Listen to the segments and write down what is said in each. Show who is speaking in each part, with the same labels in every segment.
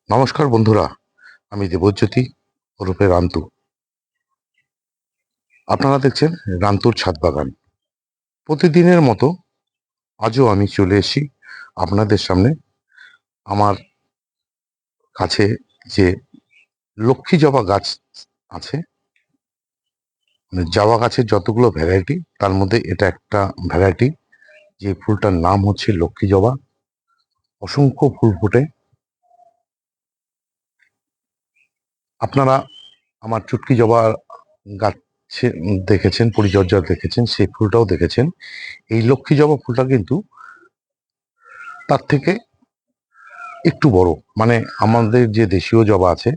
Speaker 1: নমস্কার বন্ধুরা, আমি দেবজ্যোতি ওরফে রান্তু। আপনারা দেখছেন রান্তুর ছাদ বাগান। প্রতিদিনের মতো আজও আমি চলে এসেছি আপনাদের সামনে। আমার কাছে যে লক্ষ্মী জবা গাছ আছে, মানে জবা গাছের যতগুলো ভ্যারাইটি তার মধ্যে এটা একটা ভ্যারাইটি। যে ফুলটার নাম হচ্ছে লক্ষ্মী জবা। অসংখ্য ফুল ফোটে। আপনারা আমার চুটকি জবা গাছে দেখেছেন, পরিচর্যা দেখেছেন, সেই ফুলটাও দেখেছেন। এই লক্ষ্মী জবা ফুলটা কিন্তু তার থেকে একটু বড়, মানে আমাদের যে দেশীয় জবা আছে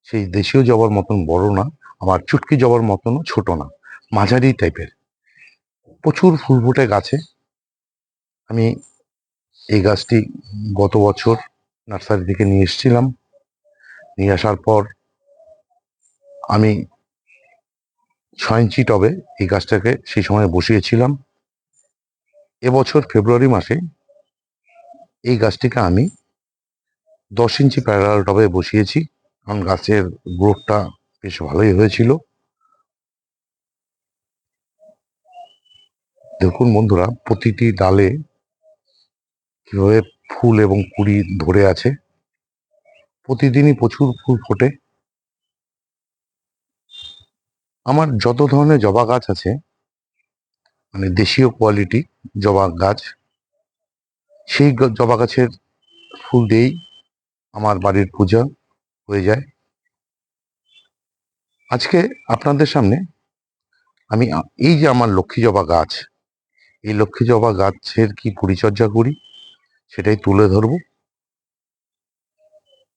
Speaker 1: সেই দেশীয় জবার মতন বড় না, আবার চুটকি জবার মতনও ছোট না, মাঝারি টাইপের। প্রচুর ফুল ফোটে গাছে। আমি এই গাছটি গত বছর নার্সারি থেকে নিয়ে এসেছিলাম। নিয়ে আসার পর আমি 6 ইঞ্চি টবে এই গাছটাকে সেই সময় বসিয়েছিলাম। এবছর ফেব্রুয়ারি মাসে এই গাছটিকে আমি 10 ইঞ্চি প্যারালাল টবে বসিয়েছি, কারণ গাছের গ্রোথটা বেশ ভালোই হয়েছিল। দেখুন বন্ধুরা, প্রতিটি ডালে কিভাবে ফুল এবং কুঁড়ি ধরে আছে। প্রতিদিনই প্রচুর ফুল ফোটে। আমার যত ধরনের জবা গাছ আছে, মানে দেশীয় কোয়ালিটি জবা গাছ, সেই জবা গাছের ফুল দিয়েই আমার বাড়ির পূজা হয়ে যায়। আজকে আপনাদের সামনে আমি এই যে আমার লক্ষ্মী জবা গাছ, এই লক্ষ্মী জবা গাছের কি পরিচর্যা করি সেটাই তুলে ধরবো।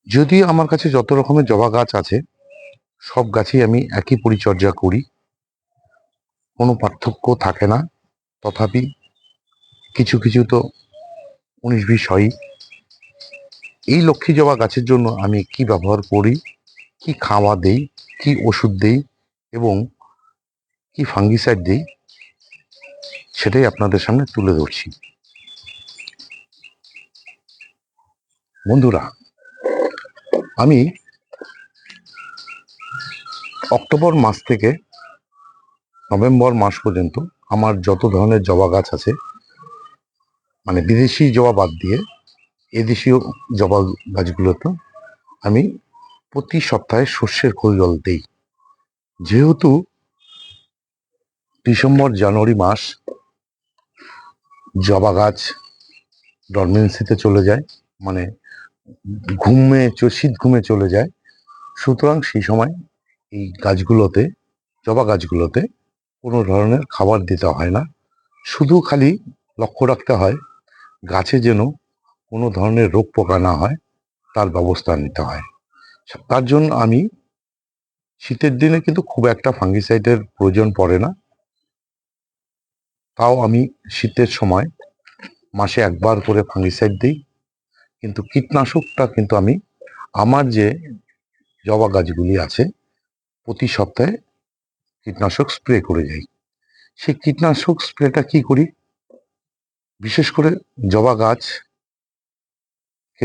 Speaker 1: যদিও আমার কাছে যত রকমের জবা গাছ আছে সব গাছেই আমি একই পরিচর্যা করি, কোনো পার্থক্য থাকে না। তথাপি কিছু কিছু তো 19-20 হয়। এই লক্ষ্মী জবা গাছের জন্য আমি কি ব্যবহার করি, কি খাওয়া দেই, কি ওষুধ দেই এবং কি ফাঙ্গিসাইড দেই, সেটাই আপনাদের সামনে তুলে ধরছি। বন্ধুরা, আমি অক্টোবর মাস থেকে নভেম্বর মাস পর্যন্ত আমার যত ধরনের জবা গাছ আছে, মানে বিদেশি জবা বাদ দিয়ে এদেশীয় জবা গাছগুলোতে আমি প্রতি সপ্তাহে সর্ষের খোল জল দেই। যেহেতু ডিসেম্বর জানুয়ারি মাস জবা গাছ ডরমেন্সিতে চলে যায়, মানে শীত ঘুমে চলে যায়। সুতরাং সেই সময় এই গাছগুলোতে, জবা গাছগুলোতে কোনো ধরনের খাবার দিতে হয় না। শুধু খালি লক্ষ্য রাখতে হয় গাছে যেন কোনো ধরনের রোগ পোকা না হয়, তার ব্যবস্থা নিতে হয়। তার জন্য আমি শীতের দিনে কিন্তু খুব একটা ফাঙ্গিসাইডের প্রয়োজন পড়ে না। তাও আমি শীতের সময় মাসে একবার করে ফাঙ্গিসাইড দিই। কিন্তু কীটনাশকটা কিন্তু আমি আমার যে জবা গাছগুলি আছে প্রতি সপ্তাহে কীটনাশক স্প্রে করে যাই। সেই কীটনাশক স্প্রেটা কি করি, বিশেষ করে জবা গাছকে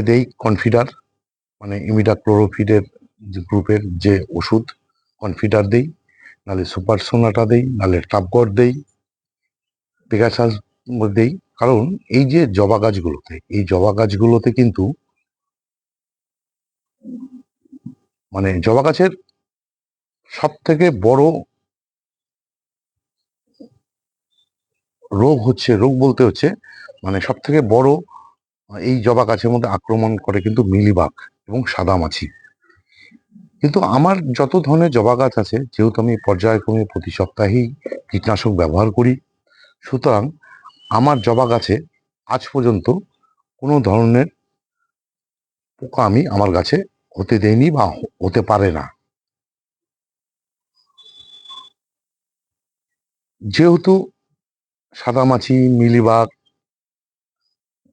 Speaker 1: দেই কনফিডার, মানে ইমিডাক্লোরোপিডের যে গ্রুপের যে ওষুধ, কনফিডার দেই, নাহলে সুপার সোনাটা দেই, নাহলে টাপগড় দেই, পেগাসাস দেই। কারণ এই যে জবা গাছগুলোতে, এই জবা গাছগুলোতে কিন্তু মানে জবা গাছের সব থেকে বড় রোগ বলতে হচ্ছে, মানে সব থেকে বড় এই জবা গাছের মধ্যে আক্রমণ করে কিন্তু মিলিবাগ এবং সাদামাছি। কিন্তু আমার যত ধরনের জবা গাছ আছে, যেহেতু আমি পর্যায়ক্রমে প্রতি সপ্তাহেই কীটনাশক ব্যবহার করি, সুতরাং আমার জবা গাছে আজ পর্যন্ত কোনো ধরনের পোকা আমি আমার গাছে হতে দেইনি বা হতে পারে না। যেহেতু সাদামাছি, মিলিবাগ,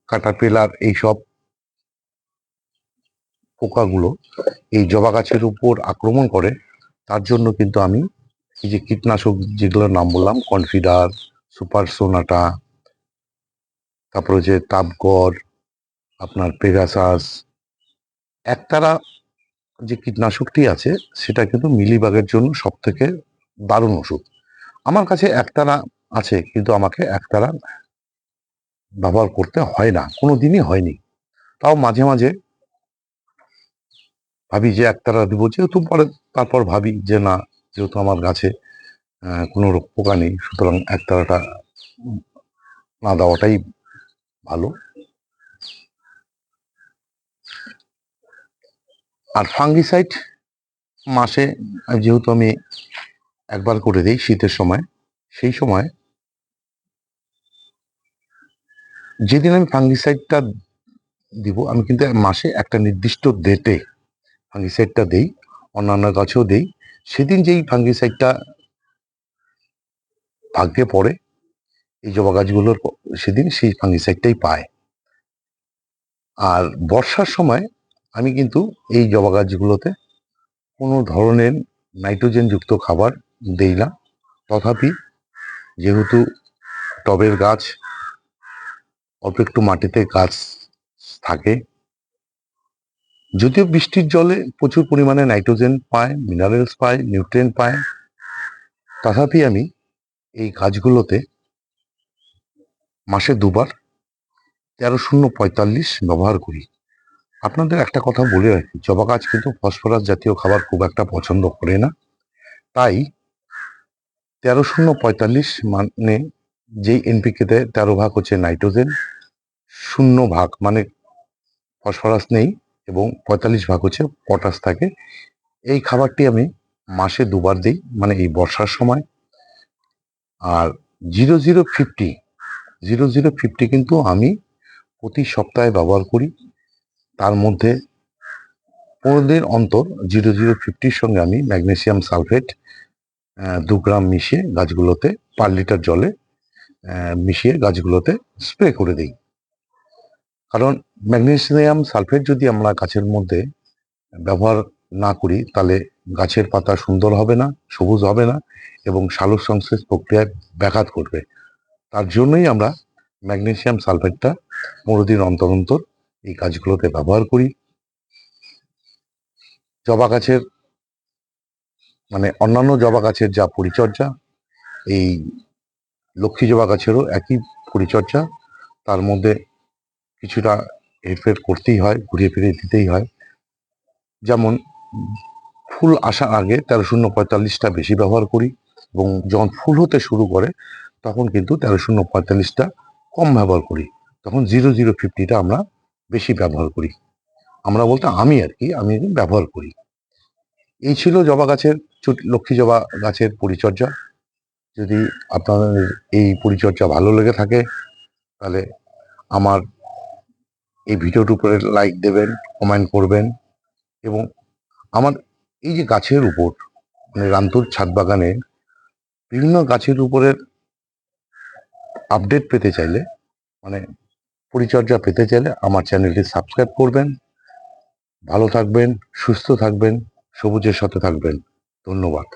Speaker 1: কাটারপিলার এইসব পোকাগুলো এই জবা গাছের উপর আক্রমণ করে, তার জন্য কিন্তু আমি এই যে কীটনাশক যেগুলোর নাম বললাম, কনফিডার, সুপার সোনাটা, তারপরে যে তাপগড়, আপনার পেগাসাস, একতারা যে কীটনাশকটি আছে সেটা কিন্তু মিলিবাগের জন্য সব থেকে দারুণ ওষুধ। আমার কাছে একতারা আছে, কিন্তু আমাকে একতারা ব্যবহার করতে হয় না, কোনো দিনই হয়নি। তাও মাঝে মাঝে ভাবি যে একতারা দিব, যেহেতু পরে তারপর ভাবি যে না, যেহেতু আমার গাছে কোনো রোগ পোকা নেই, সুতরাং একতারাটা না দেওয়াটাই ভালো। আর ফাঙ্গিসাইড মাসে, যেহেতু আমি একবার করে দিই শীতের সময়, সেই সময় যেদিন আমি ফাঙ্গিসাইডটা দিব, আমি কিন্তু মাসে একটা নির্দিষ্ট ডেটে ফাঙ্গিসাইডটা দেই, অন্যান্য গাছেও দেই। সেদিন যেই ফাঙ্গিসাইডটা ভাগ্যে পড়ে এই জবা গাছগুলোর, সেদিন সেই ফাঙ্গিসাইডটাই পায়। আর বর্ষার সময় আমি কিন্তু এই জবা গাছগুলোতে কোনো ধরনের নাইট্রোজেনযুক্ত খাবার দেই না। তথাপি যেহেতু টবের গাছ, অল্প একটু মাটিতে গাছ থাকে, যদিও বৃষ্টির জলে প্রচুর পরিমাণে নাইট্রোজেন পায়, মিনারেলস পায়, নিউট্রিয়েন্ট পায়, তথাপি আমি এই গাছগুলোতে মাসে দুবার 13-0-45 ব্যবহার করি। আপনাদের একটা কথা বলে রাখি, জবা গাছ কিন্তু ফসফরাস জাতীয় খাবার খুব একটা পছন্দ করে না। তাই 13-0-45 মানে যেই এনপিকেতে 13 ভাগ হচ্ছে নাইট্রোজেন, 0 ভাগ মানে ফসফরাস নেই, এবং 45 ভাগ হচ্ছে পটাশ থাকে। এই খাবারটি আমি মাসে দুবার দিই, মানে এই বর্ষার সময়। আর 0050 0050 কিন্তু আমি প্রতি সপ্তাহে ব্যবহার করি। তার মধ্যে 15 দিন অন্তর 0050-র সঙ্গে আমি ম্যাগনেসিয়াম সালফেট 2 গ্রাম মিশিয়ে গাছগুলোতে পার লিটার জলে মিশিয়ে গাছগুলোতে স্প্রে করে দিই। কারণ ম্যাগনেসিয়াম সালফেট যদি আমরা গাছের মধ্যে ব্যবহার না করি, তাহলে গাছের পাতা সুন্দর হবে না, সবুজ হবে না, এবং সালোক সংশ্লেষ প্রক্রিয়ায় ব্যাঘাত ঘটবে। তার জন্যই আমরা ম্যাগনেসিয়াম সালফেটটা 15 দিন অন্তর অন্তর এই গাছগুলোতে ব্যবহার করি। জবা গাছের মানে অন্যান্য জবা গাছের যা পরিচর্যা, এই লক্ষ্মী জবা গাছেরও একই পরিচর্যা। তার মধ্যে কিছুটা হেরফের করতেই হয়, ঘুরিয়ে ফিরিয়ে দিতেই হয়। যেমন ফুল আসার আগে 13-0-45টা বেশি ব্যবহার করি, এবং যখন ফুল হতে শুরু করে তখন কিন্তু 13-0-45টা কম ব্যবহার করি। তখন 0050টা আমরা বেশি ব্যবহার করি। আমরা বলতে আমি আর কি, আমি ব্যবহার করি। এই ছিল জবা গাছের, লক্ষ্মী জবা গাছের পরিচর্যা। যদি আপনাদের এই পরিচর্যা ভালো লেগে থাকে, তাহলে আমার এই ভিডিওটির উপরে লাইক দেবেন, কমেন্ট করবেন, এবং আমার এই যে গাছের উপর, মানে রামতুর ছাদ বাগানে বিভিন্ন গাছের উপরের আপডেট পেতে চাইলে, মানে পরিচর্যা পেতে চাইলে আমার চ্যানেলটি সাবস্ক্রাইব করবেন। ভালো থাকবেন, সুস্থ থাকবেন, সবুজের সাথে থাকবেন। ধন্যবাদ।